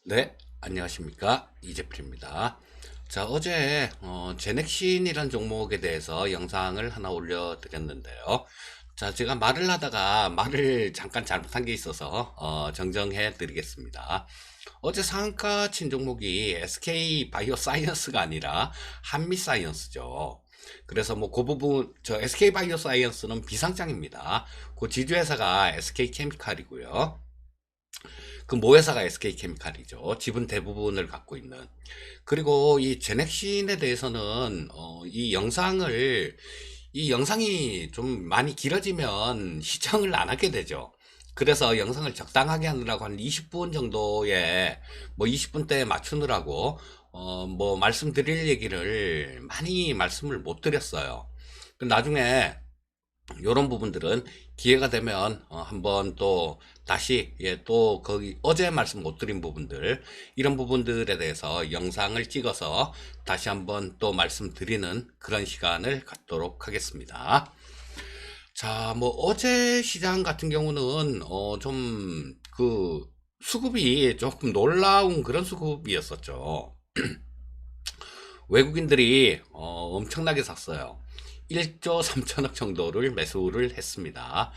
네, 안녕하십니까. 이재필입니다. 자, 어제 제넥신이란 종목에 대해서 영상을 하나 올려드렸는데요. 자, 제가 말을 하다가 말을 잠깐 잘못한 게 있어서 정정해 드리겠습니다. 어제 상한가 친 종목이 SK 바이오사이언스가 아니라 한미사이언스죠. 그래서 뭐 그 부분 저 SK 바이오사이언스는 비상장입니다. 그 지주회사가 SK 케미칼이고요. 그 모회사가 SK케미칼이죠. 지분 대부분을 갖고 있는. 그리고 이 제넥신에 대해서는 이 영상이 좀 많이 길어지면 시청을 안 하게 되죠. 그래서 영상을 적당하게 하느라고 한 20분 정도에 뭐 20분대에 맞추느라고 뭐 말씀드릴 얘기를 많이 말씀을 못 드렸어요. 나중에 요런 부분들은 기회가 되면 한번 또 다시 또 거기 어제 말씀 못 드린 부분들 이런 부분들에 대해서 영상을 찍어서 다시 한번 또 말씀드리는 그런 시간을 갖도록 하겠습니다. 자, 뭐 어제 시장 같은 경우는 좀 그 수급이 조금 놀라운 그런 수급이었었죠. 외국인들이 엄청나게 샀어요. 1조 3천억 정도를 매수를 했습니다.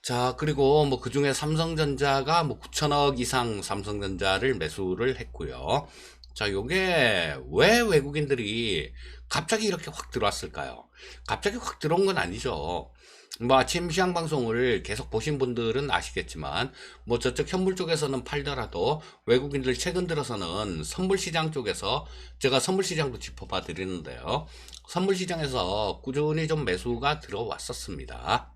자, 그리고 뭐 그중에 삼성전자가 뭐 9천억 이상 삼성전자를 매수를 했고요. 자, 요게 왜 외국인들이 갑자기 이렇게 확 들어왔을까요? 갑자기 확 들어온 건 아니죠. 뭐 아침 시장 방송을 계속 보신 분들은 아시겠지만 뭐 저쪽 현물 쪽에서는 팔더라도 외국인들 최근 들어서는 선물 시장 쪽에서 제가 선물 시장도 짚어봐 드리는데요. 선물 시장에서 꾸준히 좀 매수가 들어왔었습니다.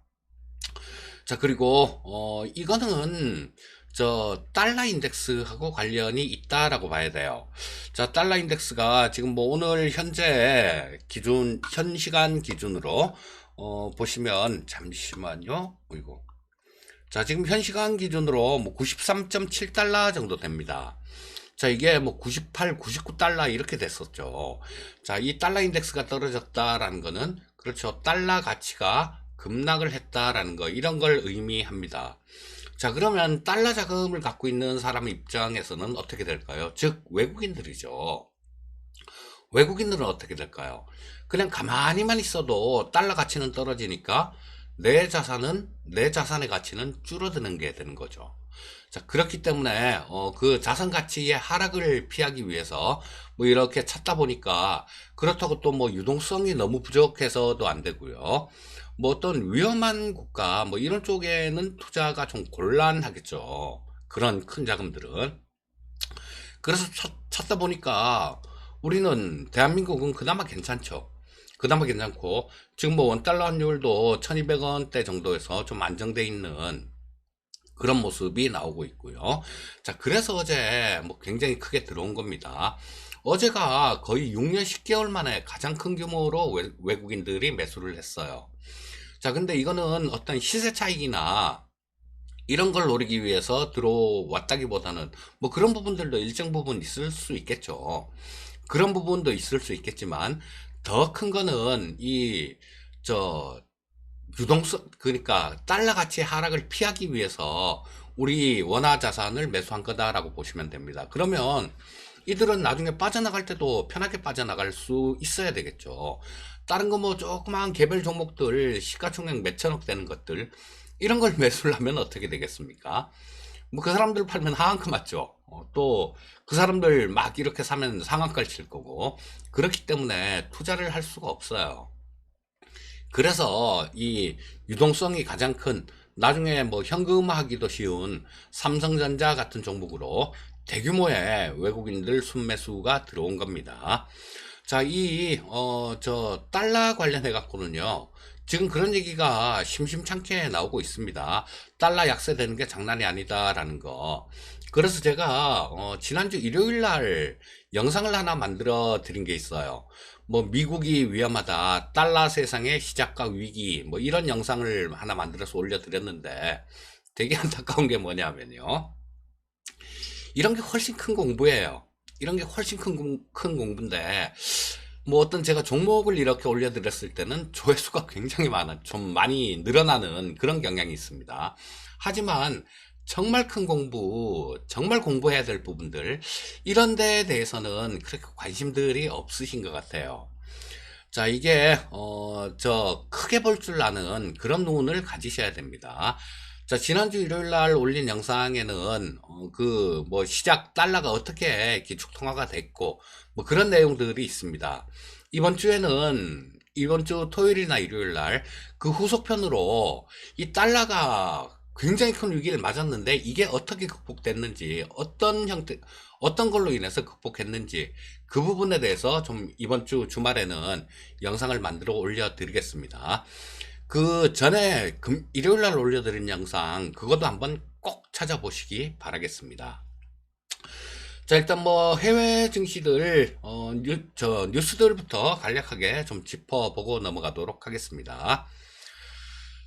자, 그리고 이거는 저 달러 인덱스하고 관련이 있다라고 봐야 돼요. 자, 달러 인덱스가 지금 뭐 오늘 현재 기준 현 시간 기준으로 보시면 잠시만요. 이거. 자, 지금 현 시간 기준으로 뭐 93.7달러 정도 됩니다. 자, 이게 뭐 98, 99달러 이렇게 됐었죠. 자, 이 달러 인덱스가 떨어졌다라는 거는 그렇죠. 달러 가치가 급락을 했다라는 거 이런 걸 의미합니다. 자, 그러면 달러 자금을 갖고 있는 사람 입장에서는 어떻게 될까요? 즉 외국인들이죠. 외국인들은 어떻게 될까요? 그냥 가만히만 있어도 달러 가치는 떨어지니까 내 자산의 가치는 줄어드는 게 되는 거죠. 자, 그렇기 때문에 그 자산 가치의 하락을 피하기 위해서 뭐 이렇게 찾다 보니까 그렇다고 또 뭐 유동성이 너무 부족해서도 안 되고요. 뭐 어떤 위험한 국가 뭐 이런 쪽에는 투자가 좀 곤란하겠죠. 그런 큰 자금들은. 그래서 찾다 보니까 우리는 대한민국은 그나마 괜찮죠. 그나마 괜찮고 지금 뭐 원달러 환율도 1200원대 정도에서 좀 안정돼 있는 그런 모습이 나오고 있고요. 자, 그래서 어제 뭐 굉장히 크게 들어온 겁니다. 어제가 거의 6년 10개월 만에 가장 큰 규모로 외국인들이 매수를 했어요. 자, 근데 이거는 어떤 시세 차익이나 이런 걸 노리기 위해서 들어왔다기보다는 뭐 그런 부분들도 일정 부분 있을 수 있겠죠. 그런 부분도 있을 수 있겠지만 더 큰 거는 저 유동성 그러니까 달러 가치 하락을 피하기 위해서 우리 원화 자산을 매수한 거다라고 보시면 됩니다. 그러면 이들은 나중에 빠져나갈 때도 편하게 빠져나갈 수 있어야 되겠죠. 다른 거 뭐 조그만 개별 종목들 시가총액 몇천억 되는 것들 이런 걸 매수를 하면 어떻게 되겠습니까? 뭐 그 사람들 팔면 하한가 맞죠. 또 그 사람들 막 이렇게 사면 상한가를 칠 거고 그렇기 때문에 투자를 할 수가 없어요. 그래서 이 유동성이 가장 큰 나중에 뭐 현금화하기도 쉬운 삼성전자 같은 종목으로 대규모의 외국인들 순매수가 들어온 겁니다. 자, 저 달러 관련해 갖고는요. 지금 그런 얘기가 심심찮게 나오고 있습니다. 달러 약세되는 게 장난이 아니다라는 거. 그래서 제가 지난주 일요일 날 영상을 하나 만들어 드린 게 있어요. 뭐 미국이 위험하다, 달러 세상의 시작과 위기, 뭐 이런 영상을 하나 만들어서 올려드렸는데 되게 안타까운 게 뭐냐면요. 이런 게 훨씬 큰 공부예요. 이런 게 훨씬 큰 공부인데 뭐 어떤 제가 종목을 이렇게 올려드렸을 때는 조회수가 굉장히 좀 많이 늘어나는 그런 경향이 있습니다. 하지만 정말 큰 공부, 정말 공부해야 될 부분들, 이런 데에 대해서는 그렇게 관심들이 없으신 것 같아요. 자, 이게, 크게 볼 줄 아는 그런 눈을 가지셔야 됩니다. 자, 지난주 일요일 날 올린 영상에는, 시작 달러가 어떻게 기축통화가 됐고, 뭐 그런 내용들이 있습니다. 이번 주 토요일이나 일요일 날 그 후속편으로 이 달러가 굉장히 큰 위기를 맞았는데 이게 어떻게 극복됐는지, 어떤 걸로 인해서 극복했는지 그 부분에 대해서 좀 이번 주 주말에는 영상을 만들어 올려드리겠습니다. 그 전에 일요일 날 올려드린 영상 그것도 한번 꼭 찾아보시기 바라겠습니다. 자, 일단 뭐 해외 증시들 뉴스들부터 간략하게 좀 짚어보고 넘어가도록 하겠습니다.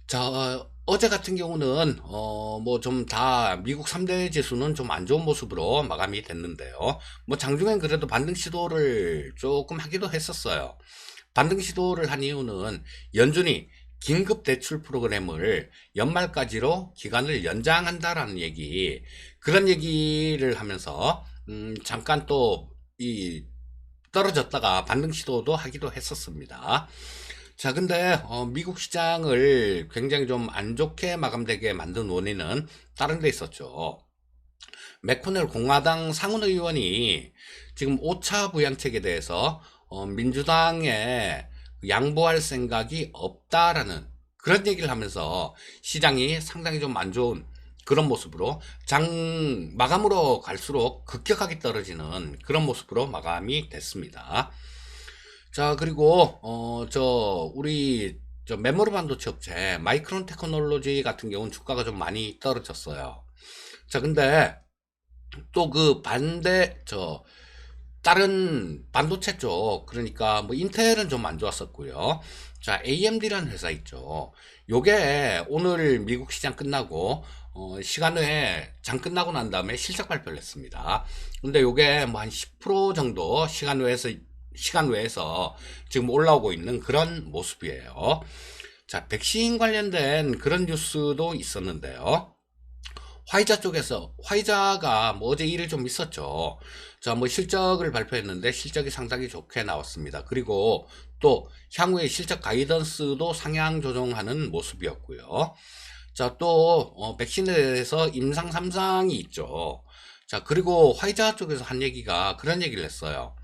자, 어제 같은 경우는 뭐 좀 다 미국 3대 지수는 좀 안 좋은 모습으로 마감이 됐는데요. 뭐 장중엔 그래도 반등 시도를 조금 하기도 했었어요. 반등 시도를 한 이유는 연준이 긴급 대출 프로그램을 연말까지로 기간을 연장한다라는 그런 얘기를 하면서 잠깐 또 떨어졌다가 반등 시도도 하기도 했었습니다. 자, 근데 미국 시장을 굉장히 좀 안 좋게 마감되게 만든 원인은 다른 데 있었죠. 맥코넬 공화당 상원 의원이 지금 5차 부양책에 대해서 민주당에 양보할 생각이 없다라는 그런 얘기를 하면서 시장이 상당히 좀 안 좋은 그런 모습으로 장 마감으로 갈수록 급격하게 떨어지는 그런 모습으로 마감이 됐습니다. 자, 그리고 우리 메모리 반도체 업체 마이크론 테크놀로지 같은 경우는 주가가 좀 많이 떨어졌어요. 자, 근데 또 그 다른 반도체 쪽, 그러니까 뭐 인텔은 좀 안 좋았었고요. 자, AMD라는 회사 있죠. 요게 오늘 미국 시장 끝나고 시간 외에 장 끝나고 난 다음에 실적 발표를 했습니다. 근데 요게 뭐 한 10% 정도 시간 외에서 지금 올라오고 있는 그런 모습이에요. 자, 백신 관련된 그런 뉴스도 있었는데요. 화이자가 뭐 어제 일이 좀 있었죠. 자, 뭐 실적을 발표했는데 실적이 상당히 좋게 나왔습니다. 그리고 또 향후의 실적 가이던스도 상향 조정하는 모습이었고요. 자, 또 백신에 대해서 임상 3상이 있죠. 자, 그리고 화이자 쪽에서 한 얘기가 그런 얘기를 했어요.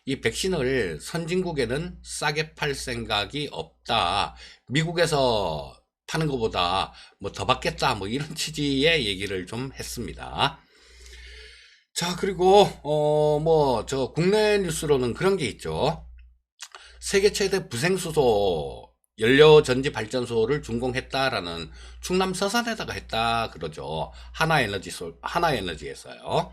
이 백신을 선진국에는 싸게 팔 생각이 없다. 미국에서 파는 것보다 뭐 더 받겠다. 뭐 이런 취지의 얘기를 좀 했습니다. 자, 그리고 국내 뉴스로는 그런 게 있죠. 세계 최대 부생수소 연료 전지 발전소를 준공했다라는 충남 서산에다가 했다 그러죠. 하나에너지에서요.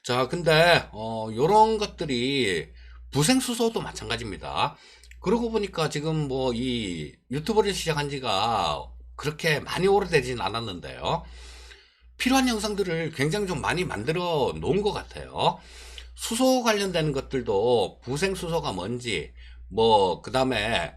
자, 근데 요런 것들이 부생수소도 마찬가지입니다. 그러고 보니까 지금 뭐 이 유튜브를 시작한 지가 그렇게 많이 오래되진 않았는데요. 필요한 영상들을 굉장히 좀 많이 만들어 놓은 것 같아요. 수소 관련된 것들도 부생수소가 뭔지, 뭐, 그 다음에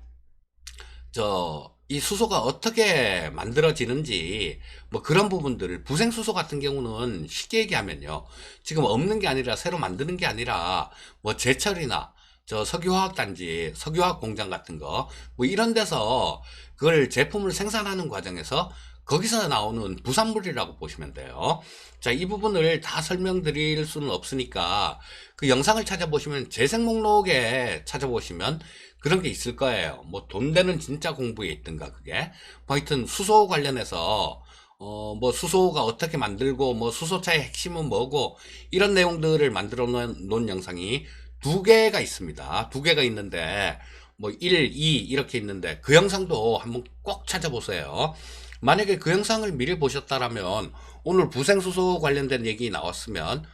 이 수소가 어떻게 만들어지는지, 뭐 그런 부분들, 부생수소 같은 경우는 쉽게 얘기하면요. 지금 없는 게 아니라 새로 만드는 게 아니라, 뭐 제철이나, 석유화학단지, 석유화학 공장 같은 거, 뭐 이런 데서 그걸 제품을 생산하는 과정에서 거기서 나오는 부산물이라고 보시면 돼요. 자, 이 부분을 다 설명드릴 수는 없으니까 그 영상을 찾아보시면 재생 목록에 찾아보시면 그런 게 있을 거예요. 뭐 돈 되는 진짜 공부에 있든가 그게. 뭐 하여튼 수소 관련해서 뭐 수소가 어떻게 만들고 뭐 수소차의 핵심은 뭐고 이런 내용들을 만들어 놓은 영상이 두 개가 있습니다. 두 개가 있는데 뭐 1, 2 이렇게 있는데 그 영상도 한번 꼭 찾아보세요. 만약에 그 영상을 미리 보셨다라면 오늘 부생수소 관련된 얘기 나왔으면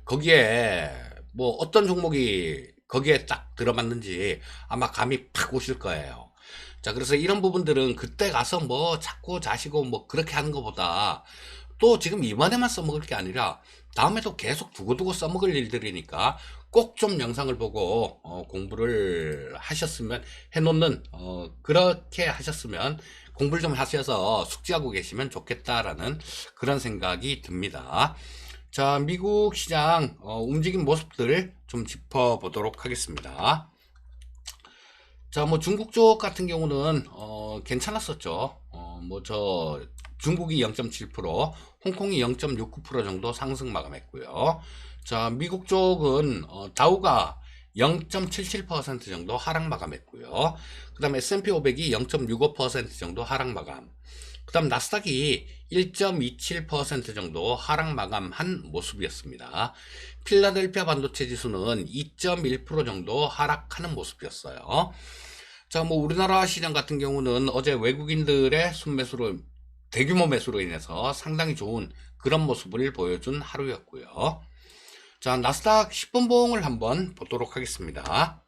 거기에 뭐 어떤 종목이 거기에 딱 들어맞는지 아마 감이 팍 오실 거예요. 자, 그래서 이런 부분들은 그때 가서 뭐 자꾸 자시고 뭐 그렇게 하는 것보다 또 지금 이번에만 써먹을 게 아니라 다음에도 계속 두고두고 써먹을 일들이니까 꼭 좀 영상을 보고 공부를 하셨으면 그렇게 하셨으면 공부를 좀 하셔서 숙지하고 계시면 좋겠다라는 그런 생각이 듭니다. 자, 미국 시장 움직임 모습들 좀 짚어보도록 하겠습니다. 자, 뭐 중국 쪽 같은 경우는 괜찮았었죠. 중국이 0.7%, 홍콩이 0.69% 정도 상승 마감했고요. 자, 미국 쪽은 다우가 0.77% 정도 하락 마감했고요. 그 다음 S&P 500이 0.65% 정도 하락 마감. 그 다음 나스닥이 1.27% 정도 하락 마감한 모습이었습니다. 필라델피아 반도체 지수는 2.1% 정도 하락하는 모습이었어요. 자, 뭐 우리나라 시장 같은 경우는 어제 외국인들의 순매수로 대규모 매수로 인해서 상당히 좋은 그런 모습을 보여준 하루였고요. 자, 나스닥 10분봉을 한번 보도록 하겠습니다.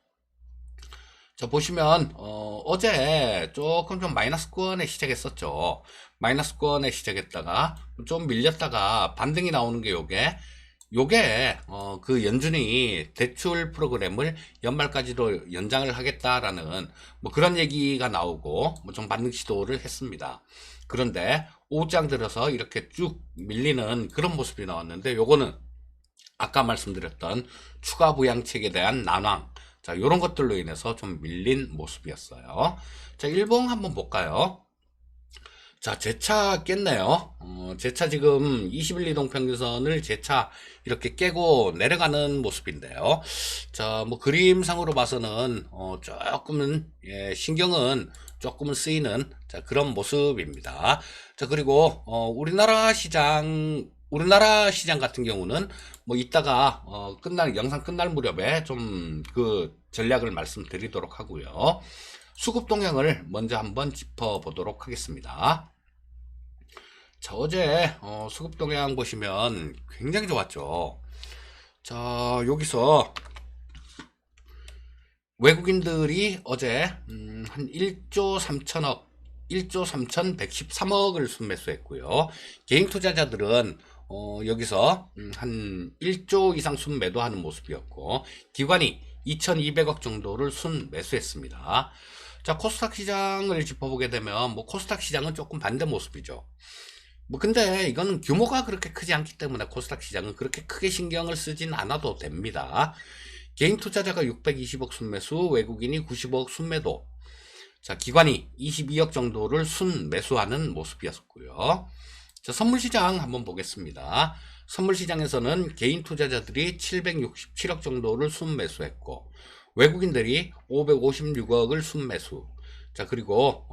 자, 보시면 어제 조금 좀 마이너스권에 시작했었죠. 마이너스권에 시작했다가 좀 밀렸다가 반등이 나오는 게 요게 그 연준이 대출 프로그램을 연말까지도 연장을 하겠다라는 뭐 그런 얘기가 나오고 뭐 좀 반등 시도를 했습니다. 그런데 오후장 들어서 이렇게 쭉 밀리는 그런 모습이 나왔는데, 요거는 아까 말씀드렸던 추가 부양책에 대한 난황, 자, 요런 것들로 인해서 좀 밀린 모습이었어요. 자, 일봉 한번 볼까요? 자, 재차 깼네요. 재차 지금 21 이동평균선을 재차 이렇게 깨고 내려가는 모습인데요. 자, 뭐 그림상으로 봐서는 조금은 신경은 조금은 쓰이는 자, 그런 모습입니다. 자, 그리고 우리나라 시장 같은 경우는 뭐 이따가 영상 끝날 무렵에 좀 그 전략을 말씀드리도록 하고요. 수급 동향을 먼저 한번 짚어보도록 하겠습니다. 자, 어제 수급 동향 보시면 굉장히 좋았죠. 자, 여기서 외국인들이 어제 한 1조 3,113억을 순매수했고요. 개인 투자자들은 여기서 한 1조 이상 순매도하는 모습이었고, 기관이 2,200억 정도를 순매수했습니다. 자, 코스닥 시장을 짚어보게 되면 뭐 코스닥 시장은 조금 반대 모습이죠. 뭐 근데 이거는 규모가 그렇게 크지 않기 때문에 코스닥 시장은 그렇게 크게 신경을 쓰진 않아도 됩니다. 개인 투자자가 620억 순매수, 외국인이 95억 순매도. 자, 기관이 22억 정도를 순매수하는 모습이었고요. 자, 선물시장 한번 보겠습니다. 선물시장에서는 개인 투자자들이 767억 정도를 순매수했고, 외국인들이 556억을 순매수. 자, 그리고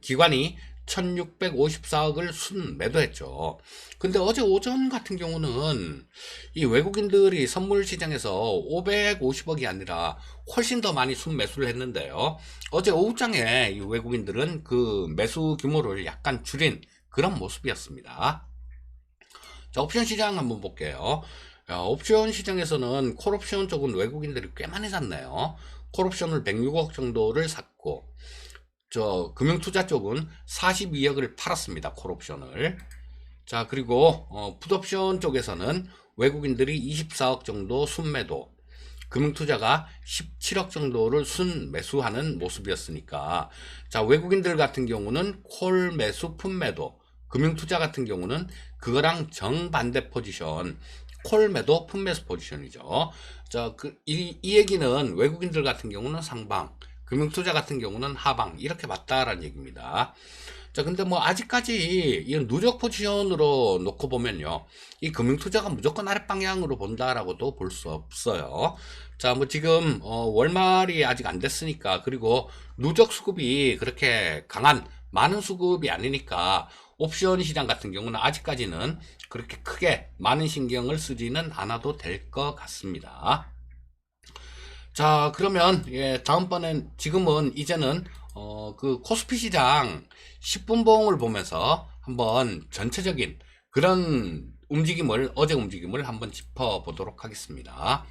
기관이 1654억을 순매도했죠. 근데 어제 오전 같은 경우는 이 외국인들이 선물 시장에서 550억이 아니라 훨씬 더 많이 순매수를 했는데요. 어제 오후장에 이 외국인들은 그 매수 규모를 약간 줄인 그런 모습이었습니다. 자, 옵션 시장 한번 볼게요. 옵션 시장에서는 콜옵션 쪽은 외국인들이 꽤 많이 샀네요. 콜옵션을 106억 정도를 샀고, 금융투자 쪽은 42억을 팔았습니다. 콜옵션을. 자, 그리고 풋옵션 쪽에서는 외국인들이 24억 정도 순매도, 금융투자가 17억 정도를 순매수하는 모습이었으니까, 자, 외국인들 같은 경우는 콜 매수, 풋 매도, 금융투자 같은 경우는 그거랑 정반대 포지션, 콜 매도, 풋 매수 포지션이죠. 자, 이 얘기는 외국인들 같은 경우는 상방, 금융투자 같은 경우는 하방, 이렇게 맞다라는 얘기입니다. 자, 근데 뭐 아직까지 이런 누적 포지션으로 놓고 보면요, 이 금융투자가 무조건 아랫방향으로 본다라고도 볼 수 없어요. 자, 뭐 지금 월말이 아직 안 됐으니까, 그리고 누적 수급이 그렇게 많은 수급이 아니니까 옵션 시장 같은 경우는 아직까지는 그렇게 크게 많은 신경을 쓰지는 않아도 될 것 같습니다. 자, 그러면 다음번엔 이제는 그 코스피 시장 10분봉을 보면서 한번 전체적인 그런 어제 움직임을 한번 짚어보도록 하겠습니다.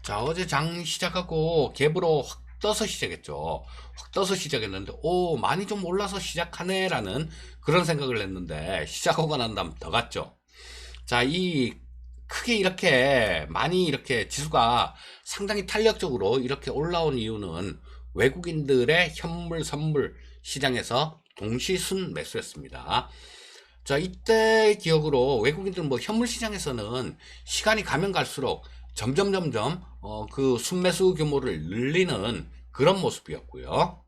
자, 어제 장 시작하고 갭으로 확 떠서 시작했죠. 확 떠서 시작했는데 많이 좀 올라서 시작하네 라는 그런 생각을 했는데, 시작하고 난 다음 더 갔죠. 자, 크게 이렇게 많이 이렇게 지수가 상당히 탄력적으로 이렇게 올라온 이유는 외국인들의 현물 선물 시장에서 동시순 매수였습니다. 자, 이때 기억으로 외국인들은 뭐 현물 시장에서는 시간이 가면 갈수록 점점 그 순매수 규모를 늘리는 그런 모습이었고요.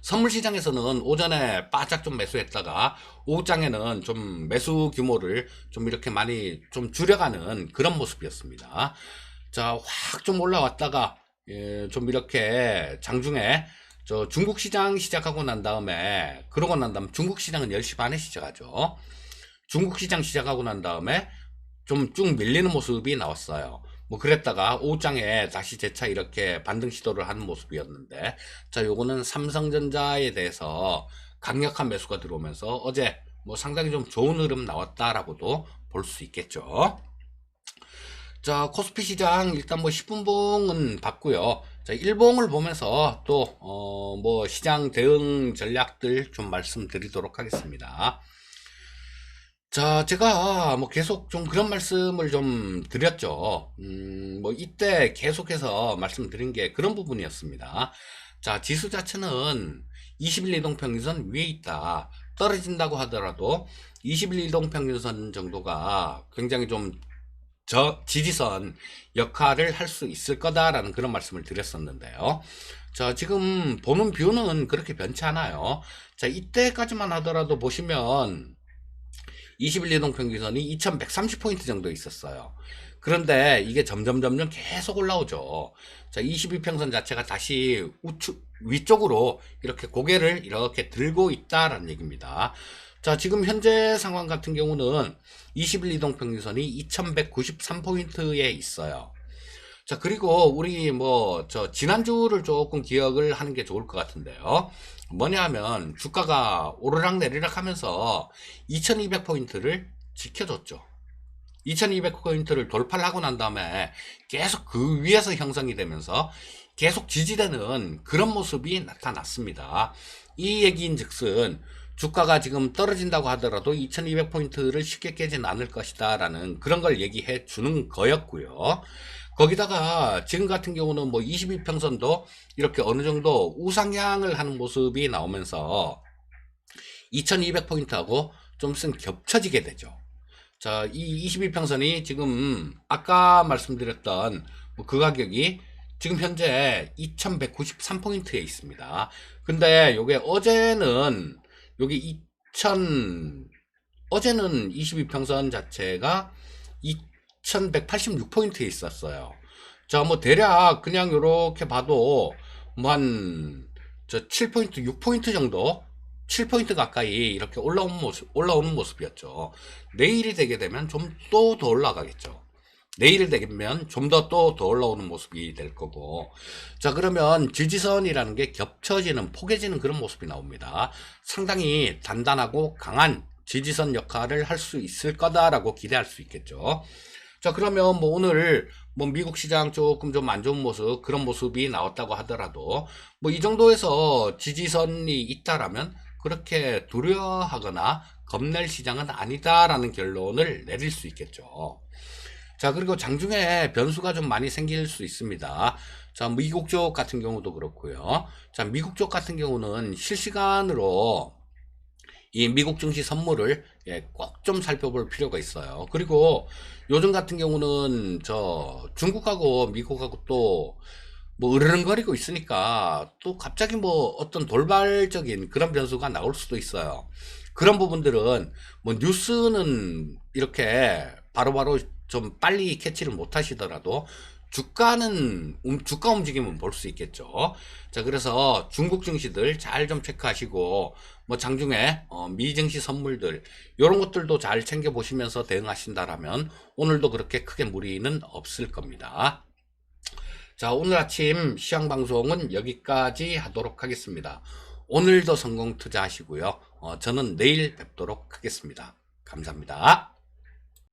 선물 시장에서는 오전에 바짝 좀 매수했다가 오후장에는 좀 매수 규모를 좀 이렇게 많이 좀 줄여가는 그런 모습이었습니다. 자, 확 좀 올라왔다가 좀 이렇게 장중에 저 중국 시장 시작하고 난 다음에 중국 시장은 10시 반에 시작하죠. 중국 시장 시작하고 난 다음에 좀 쭉 밀리는 모습이 나왔어요. 뭐 그랬다가 오후장에 다시 재차 이렇게 반등 시도를 하는 모습이었는데, 자, 요거는 삼성전자에 대해서 강력한 매수가 들어오면서 어제 뭐 상당히 좀 좋은 흐름 나왔다라고도 볼 수 있겠죠. 자, 코스피 시장 일단 뭐 10분봉은 봤고요. 자, 일봉을 보면서 또 뭐 시장 대응 전략들 좀 말씀드리도록 하겠습니다. 자, 제가 뭐 계속 좀 그런 말씀을 좀 드렸죠. 뭐 이때 계속해서 말씀드린 게 그런 부분이었습니다. 자, 지수 자체는 20일 이동평균선 위에 있다. 떨어진다고 하더라도 20일 이동평균선 정도가 굉장히 좀 지지선 역할을 할 수 있을 거다라는 그런 말씀을 드렸었는데요. 자, 지금 보는 뷰는 그렇게 변치 않아요. 자, 이때까지만 하더라도 보시면 20일 이동평균선이 2130포인트 정도 있었어요. 그런데 이게 점점 계속 올라오죠. 자, 22평선 자체가 다시 위쪽으로 이렇게 고개를 이렇게 들고 있다라는 얘기입니다. 자, 지금 현재 상황 같은 경우는 20일 이동평균선이 2193포인트에 있어요. 자, 그리고 우리 뭐 저 지난주를 조금 기억을 하는 게 좋을 것 같은데요. 뭐냐 하면 주가가 오르락 내리락 하면서 2200포인트를 지켜줬죠. 2200포인트를 돌파를 하고 난 다음에 계속 그 위에서 형성이 되면서 계속 지지되는 그런 모습이 나타났습니다. 이 얘기인 즉슨 주가가 지금 떨어진다고 하더라도 2200포인트를 쉽게 깨진 않을 것이다 라는 그런 걸 얘기해 주는 거였고요. 거기다가 지금 같은 경우는 뭐 22평선도 이렇게 어느 정도 우상향을 하는 모습이 나오면서 2200포인트하고 좀 겹쳐지게 되죠. 자, 이 22평선이 지금 아까 말씀드렸던 그 가격이 지금 현재 2193포인트에 있습니다. 근데 요게 어제는 어제는 22평선 자체가 2186포인트에 있었어요. 자, 뭐 대략 그냥 요렇게 봐도 뭐 한 7포인트, 6포인트 정도, 7포인트 가까이 이렇게 올라오는 모습이었죠. 내일이 되게 되면 좀 또 더 올라가겠죠. 내일 되면 좀 더 올라오는 모습이 될 거고. 자, 그러면 지지선이라는 게 겹쳐지는, 포개지는 그런 모습이 나옵니다. 상당히 단단하고 강한 지지선 역할을 할 수 있을 거다라고 기대할 수 있겠죠. 자, 그러면 뭐 오늘 뭐 미국 시장 조금 좀 안 좋은 모습, 그런 모습이 나왔다고 하더라도 뭐 이 정도에서 지지선이 있다라면 그렇게 두려워하거나 겁낼 시장은 아니다라는 결론을 내릴 수 있겠죠. 자, 그리고 장중에 변수가 좀 많이 생길 수 있습니다. 자, 미국 쪽 같은 경우도 그렇고요. 자, 미국 쪽 같은 경우는 실시간으로 이 미국 증시 선물을 꼭 좀 살펴볼 필요가 있어요. 그리고 요즘 같은 경우는 중국하고 미국하고 또 뭐 으르렁거리고 있으니까 또 갑자기 뭐 어떤 돌발적인 그런 변수가 나올 수도 있어요. 그런 부분들은 뭐 뉴스는 이렇게 바로바로 좀 빨리 캐치를 못 하시더라도 주가 움직임은 볼 수 있겠죠. 자, 그래서 중국 증시들 잘 좀 체크하시고 뭐 장중에 미 증시 선물들 이런 것들도 잘 챙겨 보시면서 대응하신다라면 오늘도 그렇게 크게 무리는 없을 겁니다. 자, 오늘 아침 시황 방송은 여기까지 하도록 하겠습니다. 오늘도 성공 투자하시고요. 저는 내일 뵙도록 하겠습니다. 감사합니다.